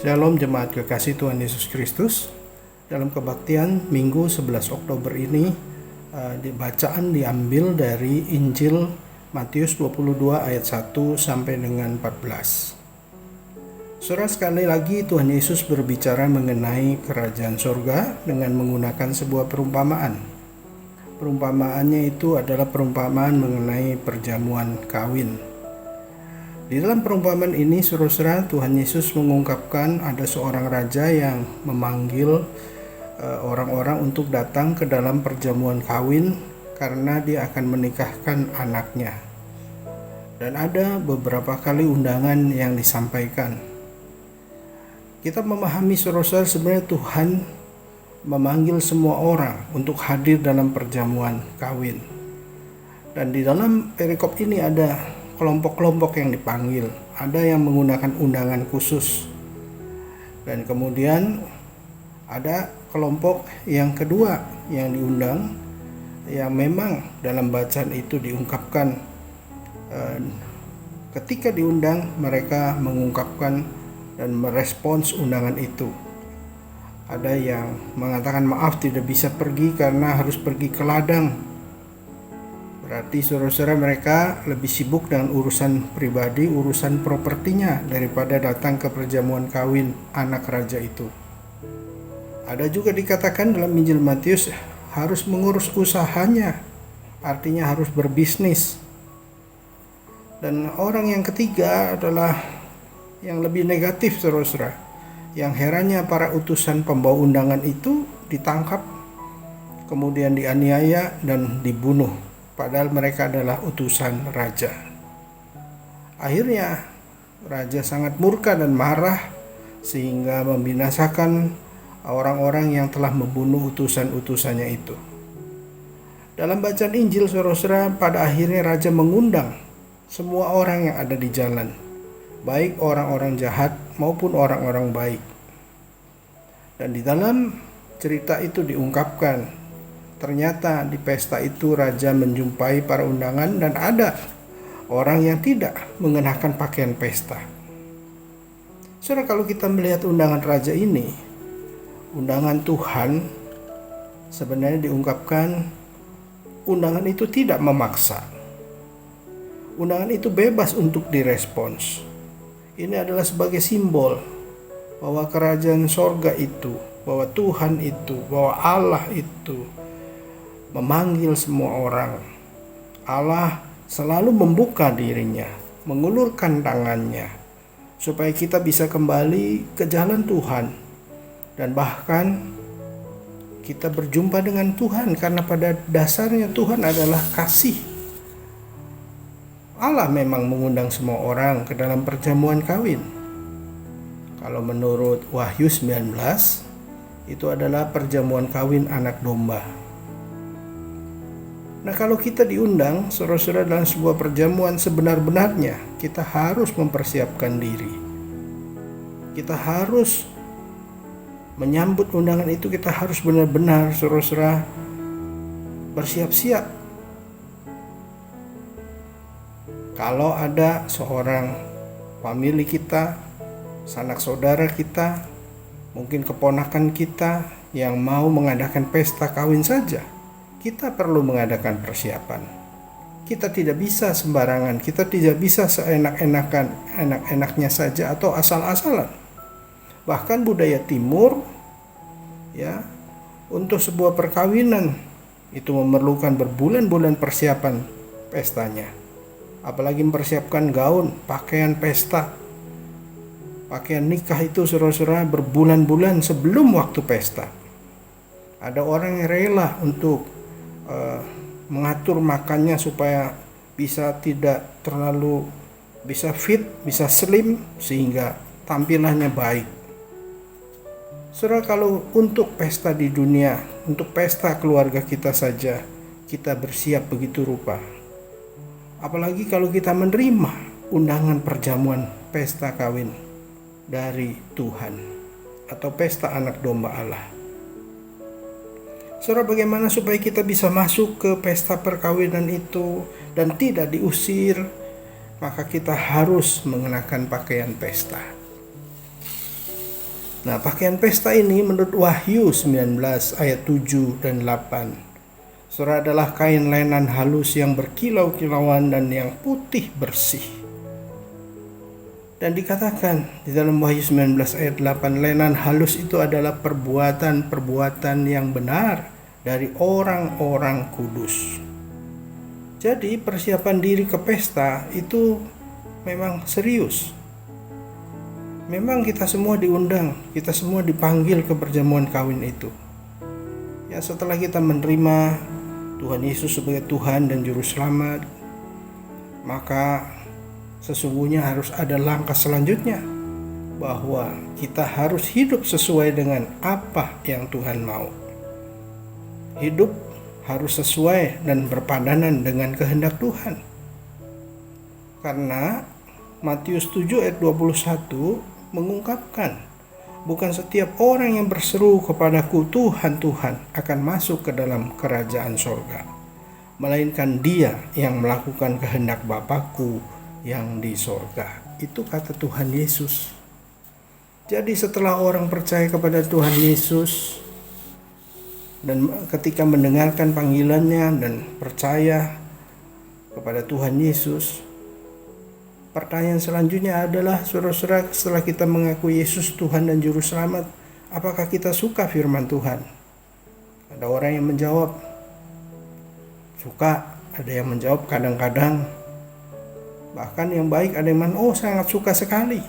Shalom jemaat kekasih Tuhan Yesus Kristus. Dalam kebaktian Minggu 11 Oktober ini, bacaan diambil dari Injil Matius 22 ayat 1 sampai dengan 14. Saudara, sekali lagi Tuhan Yesus berbicara mengenai kerajaan sorga dengan menggunakan sebuah perumpamaan. Perumpamaannya itu adalah perumpamaan mengenai perjamuan kawin. Di dalam perumpamaan ini, saudara, Tuhan Yesus mengungkapkan ada seorang raja yang memanggil orang-orang untuk datang ke dalam perjamuan kawin karena dia akan menikahkan anaknya. Dan ada beberapa kali undangan yang disampaikan. Kita memahami, saudara, sebenarnya Tuhan memanggil semua orang untuk hadir dalam perjamuan kawin. Dan di dalam perikop ini ada kelompok-kelompok yang dipanggil. Ada yang menggunakan undangan khusus. Dan kemudian ada kelompok yang kedua yang diundang, yang memang dalam bacaan itu diungkapkan ketika diundang mereka mengungkapkan dan merespons undangan itu. Ada yang mengatakan maaf tidak bisa pergi karena harus pergi ke ladang. Berarti saudara-saudara mereka lebih sibuk dengan urusan pribadi, urusan propertinya daripada datang ke perjamuan kawin anak raja itu. Ada juga dikatakan dalam Injil Matius harus mengurus usahanya, artinya harus berbisnis. Dan orang yang ketiga adalah yang lebih negatif, saudara-saudara. Yang herannya para utusan pembawa undangan itu ditangkap, kemudian dianiaya dan dibunuh, padahal mereka adalah utusan raja. Akhirnya raja sangat murka dan marah sehingga membinasakan orang-orang yang telah membunuh utusan-utusannya itu. Dalam bacaan Injil, saudara-saudara, pada akhirnya raja mengundang semua orang yang ada di jalan, baik orang-orang jahat maupun orang-orang baik. Dan di dalam cerita itu diungkapkan, ternyata di pesta itu raja menjumpai para undangan dan ada orang yang tidak mengenakan pakaian pesta. Saudara, kalau kita melihat undangan raja ini, undangan Tuhan, sebenarnya diungkapkan undangan itu tidak memaksa. Undangan itu bebas untuk direspons. Ini adalah sebagai simbol bahwa kerajaan sorga itu, bahwa Tuhan itu, bahwa Allah itu memanggil semua orang. Allah selalu membuka dirinya, mengulurkan tangannya, supaya kita bisa kembali ke jalan Tuhan. Dan bahkan kita berjumpa dengan Tuhan, karena pada dasarnya Tuhan adalah kasih. Allah memang mengundang semua orang ke dalam perjamuan kawin. Kalau menurut Wahyu 19, itu adalah perjamuan kawin anak domba. Nah, kalau kita diundang, saudara-saudara, dalam sebuah perjamuan sebenar-benarnya, kita harus mempersiapkan diri. Kita harus menyambut undangan itu, kita harus benar-benar, saudara-saudara, bersiap-siap. Kalau ada seorang famili kita, sanak saudara kita, mungkin keponakan kita yang mau mengadakan pesta kawin saja, kita perlu mengadakan persiapan. Kita tidak bisa sembarangan, kita tidak bisa enak-enaknya saja atau asal-asalan. Bahkan budaya timur, ya, untuk sebuah perkawinan itu memerlukan berbulan-bulan persiapan pestanya. Apalagi mempersiapkan gaun, pakaian pesta, pakaian nikah itu, saudara-saudara, berbulan-bulan sebelum waktu pesta. Ada orang yang rela untuk mengatur makannya supaya bisa tidak terlalu, bisa fit, bisa slim, sehingga tampilannya baik. Saudara, kalau untuk pesta di dunia, untuk pesta keluarga kita saja, kita bersiap begitu rupa. Apalagi kalau kita menerima undangan perjamuan pesta kawin dari Tuhan atau pesta anak domba Allah. Saudara, bagaimana supaya kita bisa masuk ke pesta perkawinan itu dan tidak diusir? Maka kita harus mengenakan pakaian pesta. Nah, pakaian pesta ini menurut Wahyu 19 ayat 7 dan 8. Saudara, adalah kain lenan halus yang berkilau-kilauan dan yang putih bersih. Dan dikatakan di dalam Wahyu 19 ayat 8, lenan halus itu adalah perbuatan-perbuatan yang benar dari orang-orang kudus. Jadi persiapan diri ke pesta itu memang serius. Memang kita semua diundang, kita semua dipanggil ke perjamuan kawin itu. Ya, setelah kita menerima Tuhan Yesus sebagai Tuhan dan Juru Selamat, maka sesungguhnya harus ada langkah selanjutnya, bahwa kita harus hidup sesuai dengan apa yang Tuhan mau. Hidup harus sesuai dan berpadanan dengan kehendak Tuhan. Karena Matius 7 ayat 21 mengungkapkan, bukan setiap orang yang berseru kepadaku Tuhan, Tuhan akan masuk ke dalam kerajaan sorga, melainkan dia yang melakukan kehendak Bapakku yang di sorga. Itu kata Tuhan Yesus. Jadi setelah orang percaya kepada Tuhan Yesus dan ketika mendengarkan panggilannya dan percaya kepada Tuhan Yesus, pertanyaan selanjutnya adalah, saudara-saudara, setelah kita mengakui Yesus Tuhan dan Juru Selamat, apakah kita suka firman Tuhan? Ada orang yang menjawab suka, ada yang menjawab kadang-kadang, bahkan yang baik ada yang sangat suka sekali.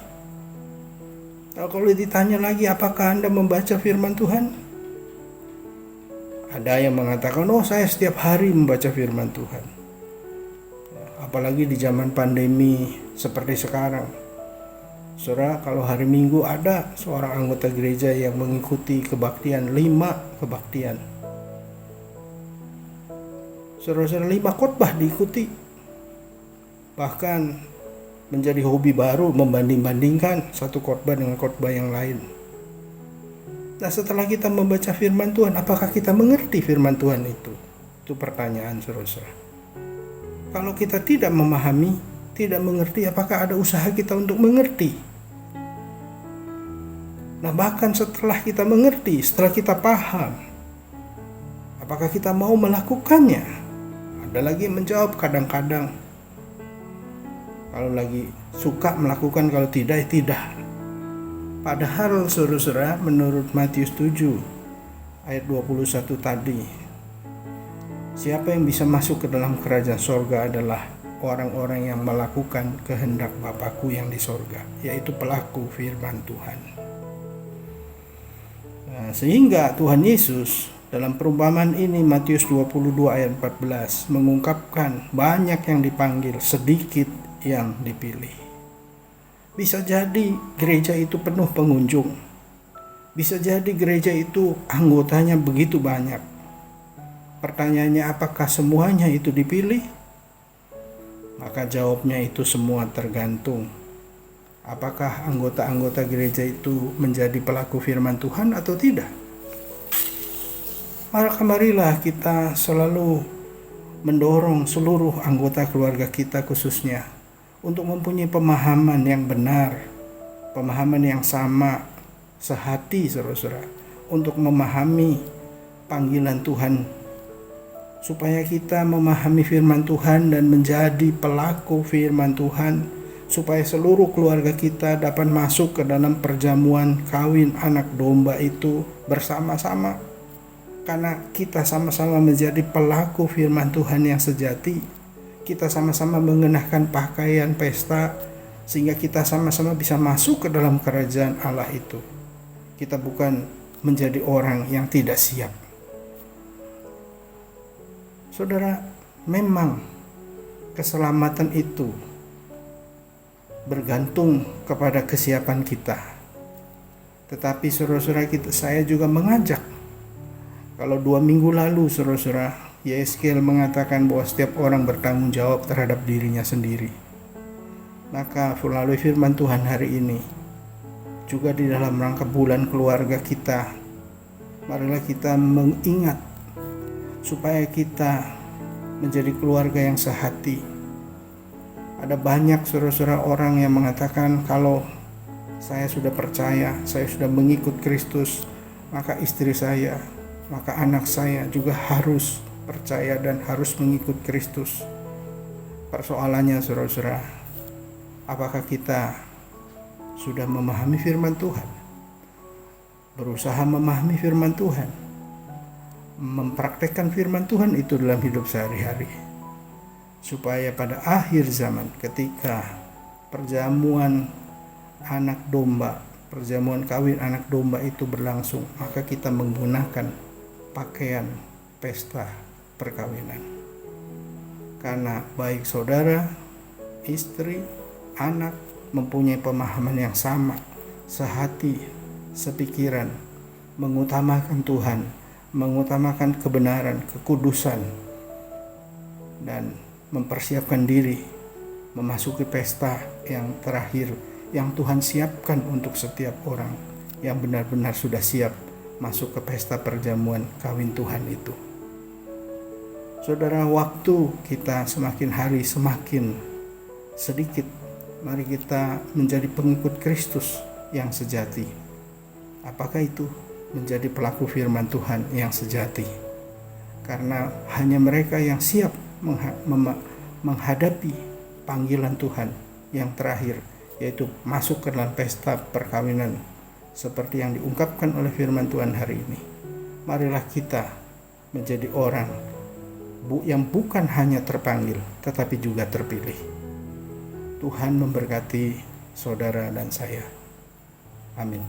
Kalau ditanya lagi, apakah Anda membaca firman Tuhan? Ada yang mengatakan, saya setiap hari membaca firman Tuhan. Apalagi di zaman pandemi seperti sekarang. Saudara, kalau hari Minggu ada seorang anggota gereja yang mengikuti kebaktian, 5 kebaktian. Saudara-saudara, 5 khotbah diikuti. Bahkan menjadi hobi baru membanding-bandingkan satu khotbah dengan khotbah yang lain. Nah, setelah kita membaca firman Tuhan, apakah kita mengerti firman Tuhan itu? Itu pertanyaan, saudara-saudara. Kalau kita tidak memahami, tidak mengerti, apakah ada usaha kita untuk mengerti? Nah, bahkan setelah kita mengerti, setelah kita paham, apakah kita mau melakukannya? Ada lagi yang menjawab kadang-kadang. Kalau lagi suka melakukan, kalau tidak, tidak. Padahal saudara-saudara, menurut Matius 7 ayat 21 tadi, siapa yang bisa masuk ke dalam kerajaan sorga adalah orang-orang yang melakukan kehendak Bapakku yang di sorga, yaitu pelaku firman Tuhan. Nah, sehingga Tuhan Yesus dalam perumpamaan ini, Matius 22 ayat 14, mengungkapkan banyak yang dipanggil, sedikit yang dipilih. Bisa jadi gereja itu penuh pengunjung. Bisa jadi gereja itu anggotanya begitu banyak. Pertanyaannya, apakah semuanya itu dipilih? Maka jawabnya itu semua tergantung. Apakah anggota-anggota gereja itu menjadi pelaku firman Tuhan atau tidak? Maka marilah kita selalu mendorong seluruh anggota keluarga kita khususnya untuk mempunyai pemahaman yang benar, pemahaman yang sama, sehati, saudara-saudara, untuk memahami panggilan Tuhan, supaya kita memahami firman Tuhan dan menjadi pelaku firman Tuhan, supaya seluruh keluarga kita dapat masuk ke dalam perjamuan kawin anak domba itu bersama-sama, karena kita sama-sama menjadi pelaku firman Tuhan yang sejati. Kita sama-sama mengenakan pakaian pesta, sehingga kita sama-sama bisa masuk ke dalam kerajaan Allah itu. Kita bukan menjadi orang yang tidak siap. Saudara, memang keselamatan itu bergantung kepada kesiapan kita. Tetapi saudara-saudara, saya juga mengajak, kalau 2 minggu lalu saudara-saudara, Yeskel mengatakan bahwa setiap orang bertanggung jawab terhadap dirinya sendiri. Maka melalui firman Tuhan hari ini, juga di dalam rangka bulan keluarga kita, marilah kita mengingat supaya kita menjadi keluarga yang sehati. Ada banyak saudara-saudara orang yang mengatakan, kalau saya sudah percaya, saya sudah mengikut Kristus, maka istri saya, maka anak saya juga harus percaya dan harus mengikut Kristus. Persoalannya saudara-saudara, apakah kita sudah memahami firman Tuhan? Berusaha memahami firman Tuhan, mempraktekkan firman Tuhan itu dalam hidup sehari-hari, supaya pada akhir zaman ketika perjamuan anak domba, perjamuan kawin anak domba itu berlangsung, maka kita menggunakan pakaian pesta perkawinan. Karena baik saudara, istri, anak mempunyai pemahaman yang sama, sehati, sepikiran, mengutamakan Tuhan, mengutamakan kebenaran, kekudusan, dan mempersiapkan diri memasuki pesta yang terakhir yang Tuhan siapkan untuk setiap orang yang benar-benar sudah siap masuk ke pesta perjamuan kawin Tuhan itu. Saudara, waktu kita semakin hari semakin sedikit. Mari kita menjadi pengikut Kristus yang sejati. Apakah itu? Menjadi pelaku firman Tuhan yang sejati. Karena hanya mereka yang siap menghadapi panggilan Tuhan yang terakhir, yaitu masuk ke dalam pesta perkawinan seperti yang diungkapkan oleh firman Tuhan hari ini. Marilah kita menjadi orang yang bukan hanya terpanggil tetapi juga terpilih. Tuhan memberkati saudara dan saya. Amin.